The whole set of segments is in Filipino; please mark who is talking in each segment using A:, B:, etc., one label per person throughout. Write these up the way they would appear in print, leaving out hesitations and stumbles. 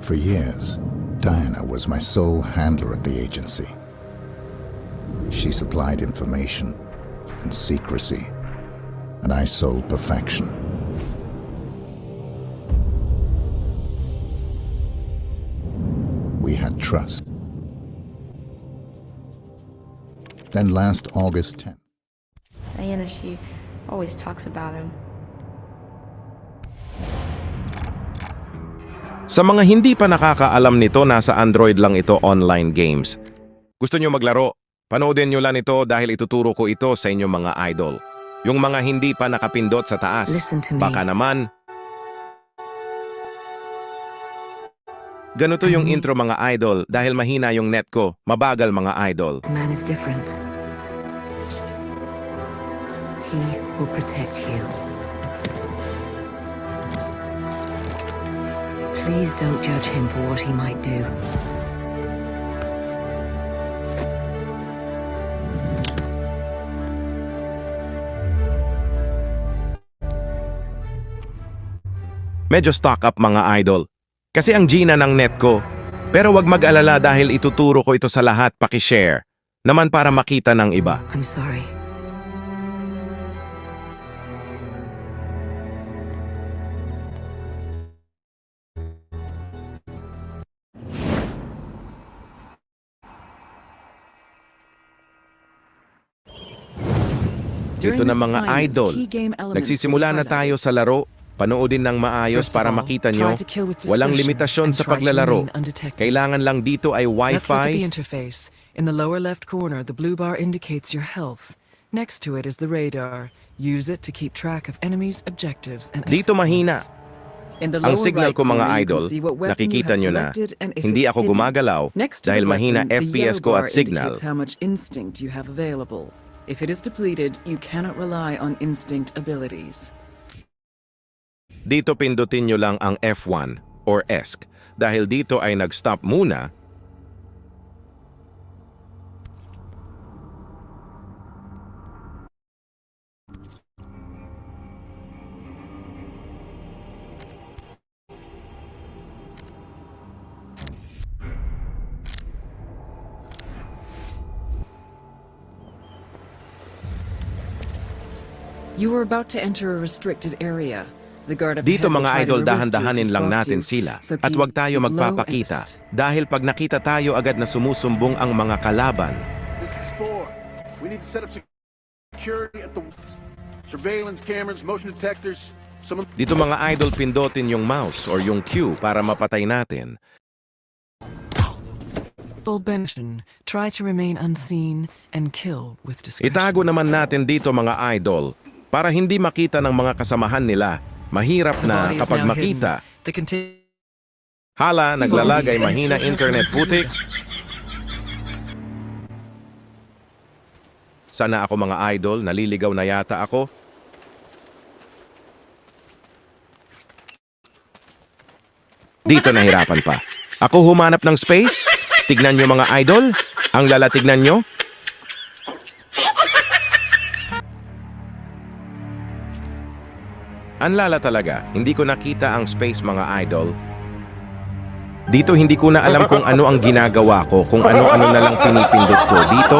A: For years, Diana was my sole handler at the agency. She supplied information and secrecy, and I sold perfection. We had trust. Then last August 10th,
B: Diana, she always talks about him.
C: Sa mga hindi pa nakakaalam nito, nasa Android lang ito online games. Gusto nyo maglaro? Panoodin nyo lang ito dahil ituturo ko ito sa inyong mga idol. Yung mga hindi pa nakapindot sa taas.
D: Listen to me.
C: Baka naman. Ganito yung intro mga idol dahil mahina yung net ko. Mabagal mga idol.
D: This man is different. He will protect you. Please don't judge him for what he might do.
C: Medyo stock up mga idol. Kasi ang Gina ng net ko. Pero wag mag-alala dahil ituturo ko ito sa lahat, paki-share. Naman para makita ng iba.
D: I'm sorry.
C: Ito na mga idol. Nagsisimula na tayo sa laro. Panoodin ng maayos para makita nyo. Walang limitasyon sa paglalaro. Kailangan lang dito ay
E: Let's look at the
C: Wi-Fi.
E: interface. In the lower left corner, the blue bar indicates your health. Next to it is the radar. Use it to keep track of enemies, objectives, and
C: Dito mahina.
E: In the
C: Ang
E: lower
C: signal
E: right
C: ko mga
E: corner, you can
C: idol,
E: see what weapon
C: nakikita
E: you
C: nyo
E: have
C: na.
E: selected and if
C: Hindi
E: it's
C: ako
E: hidden.
C: gumagalaw
E: Next to
C: dahil
E: the
C: mahina
E: weapon, the
C: FPS
E: yellow
C: ko
E: bar
C: at signal.
E: indicates how much instinct you have available. If it is depleted, you cannot rely on instinct abilities.
C: Dito pindutin nyo lang ang F1 or ESC dahil dito ay nag-stop muna.
E: You are about to enter a restricted area. The guard up
C: Dito
E: ahead will
C: mga
E: try to
C: idol,
E: arrest you if
C: dahan-dahanin
E: he
C: lang
E: spots
C: natin
E: you,
C: sila
E: so
C: at
E: keep
C: wag tayo
E: low and
C: magpapakita
E: fast.
C: dahil pag nakita tayo agad na sumusumbong ang mga kalaban.
F: This is 4. We need to set up security at the surveillance cameras, motion detectors. Someone
C: Dito mga idol, pindutin yung mouse or yung Q para mapatay natin.
E: Full bention. Try to remain unseen and kill with discretion.
C: Itago naman natin dito mga idol para hindi makita ng mga kasamahan nila. Mahirap
E: The
C: na
E: body is
C: kapag
E: now
C: makita.
E: hidden. The contain-
C: Hala, naglalagay mahina internet putik. Sana ako mga idol, naliligaw na yata ako. Dito nahirapan pa. Ako humanap ng space? Tignan nyo mga idol. Ang lala tignan nyo. Ang lala talaga. Hindi ko nakita ang space mga idol. Dito hindi ko na alam kung ano ang ginagawa ko, kung ano-ano na lang pinipindot ko. Dito.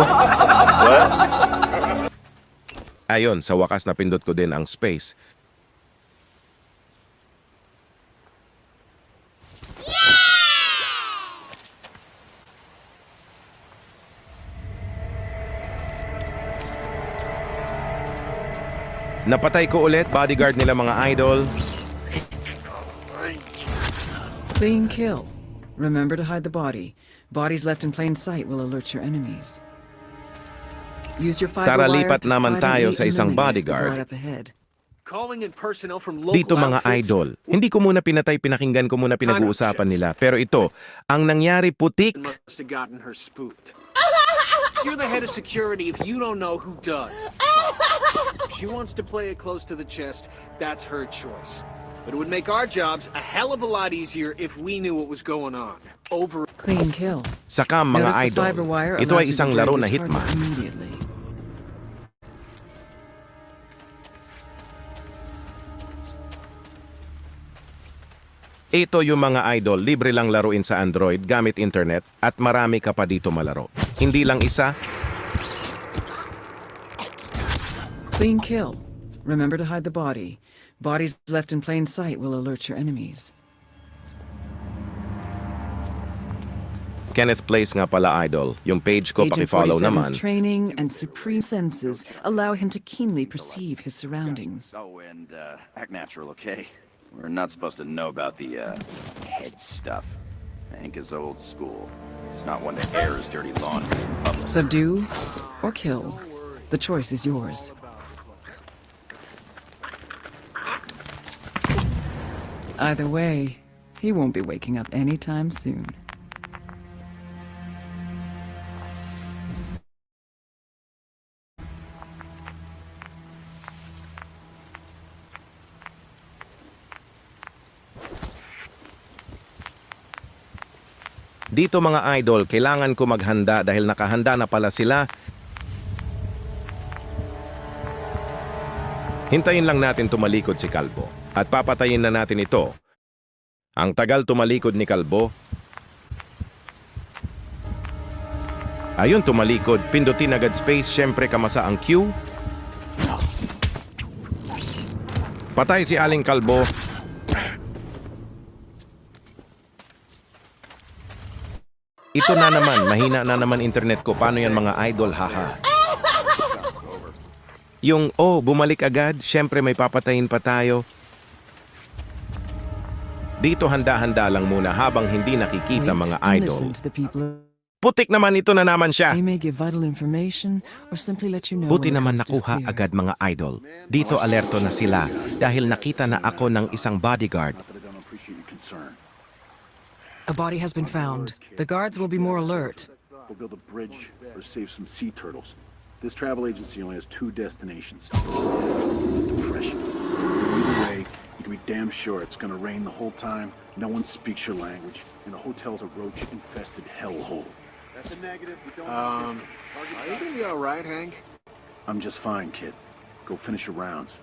C: Ayun, sa wakas napindot ko din ang space. Napatay ko ulit, bodyguard nila mga idol.
E: Clean kill. Remember to hide the body. Bodies left in plain sight will alert your enemies. Use your fiber
C: Tara,
E: wire
C: lipat
E: to
C: naman tayo
E: silently
C: sa isang
E: eliminate the
C: bodyguard.
E: guard up ahead.
F: calling in personnel from local
C: Dito mga
F: outfits.
C: idol, hindi ko muna pinatay, pinakinggan ko muna pinag-uusapan nila. Pero ito, ang nangyari putik.
F: Must have gotten her spooked. You're the head of security if you don't know who does. If she wants to play it close to the chest, that's her choice. But it would make our jobs a hell of a lot easier if we knew what was going on. Over.
E: Clean kill.
C: Saka mga
E: Notice the
C: idol,
E: fiber wire
C: ito ay
E: allows you to
C: isang
E: drain
C: laro
E: your
C: na
E: target
C: hitman.
E: immediately.
C: Ito yung mga idol, libre lang laruin sa Android gamit internet at marami ka pa dito malaro. Hindi lang isa,
E: Clean kill. Remember to hide the body. Bodies left in plain sight will alert your enemies.
C: Kenneth Place nga pala idol. Yung page ko
E: Agent
C: paki-follow
E: 47's
C: naman.
E: training and supreme senses allow him to keenly perceive his surroundings.
G: Oh, and act natural, okay? We're not supposed to know about the head stuff. Hank is old school. He's not one to air his dirty laundry in public.
E: Subdue or kill. The choice is yours. Either way, he won't be waking up anytime soon.
C: Dito mga idol, kailangan ko maghanda dahil nakahanda na pala sila. Hintayin lang natin tumalikod si Kalbo at papatayin na natin ito. Ang tagal tumalikod ni Kalbo. Ayun tumalikod, pindutin agad space, syempre kamasa ang Q. Patay si Aling Kalbo. Ito na naman, mahina na naman internet ko. Paano yan mga idol, haha? Yung, bumalik agad, syempre may papatayin pa tayo. Dito handa-handa lang muna habang hindi nakikita
E: Wait
C: mga
E: and
C: idol.
E: listen to the people.
C: Putik naman ito na naman siya.
E: They may give vital information or simply let you know
C: Buti
E: when the
C: naman
E: coast is
C: nakuha
E: clear.
C: agad mga idol. Dito alerto na sila dahil nakita na ako ng isang bodyguard.
G: But I don't appreciate your concern.
E: A body has been found. The guards will be more alert.
H: We'll build a bridge or save some sea turtles. This travel agency only has 2 destinations. Depression. Either way, you can be damn sure it's gonna rain the whole time, no one speaks your language, and the hotel's a roach-infested hellhole. That's a negative. We don't
F: Are you gonna be alright, Hank?
H: I'm just fine, kid. Go finish your rounds.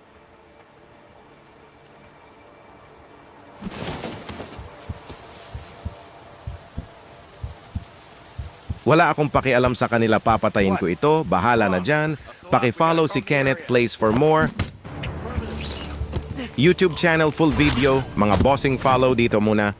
C: Wala akong pakialam sa kanila, papatayin ko ito. Bahala na dyan. Paki-follow si Kenneth Place for more. YouTube channel full video. Mga bossing follow dito muna.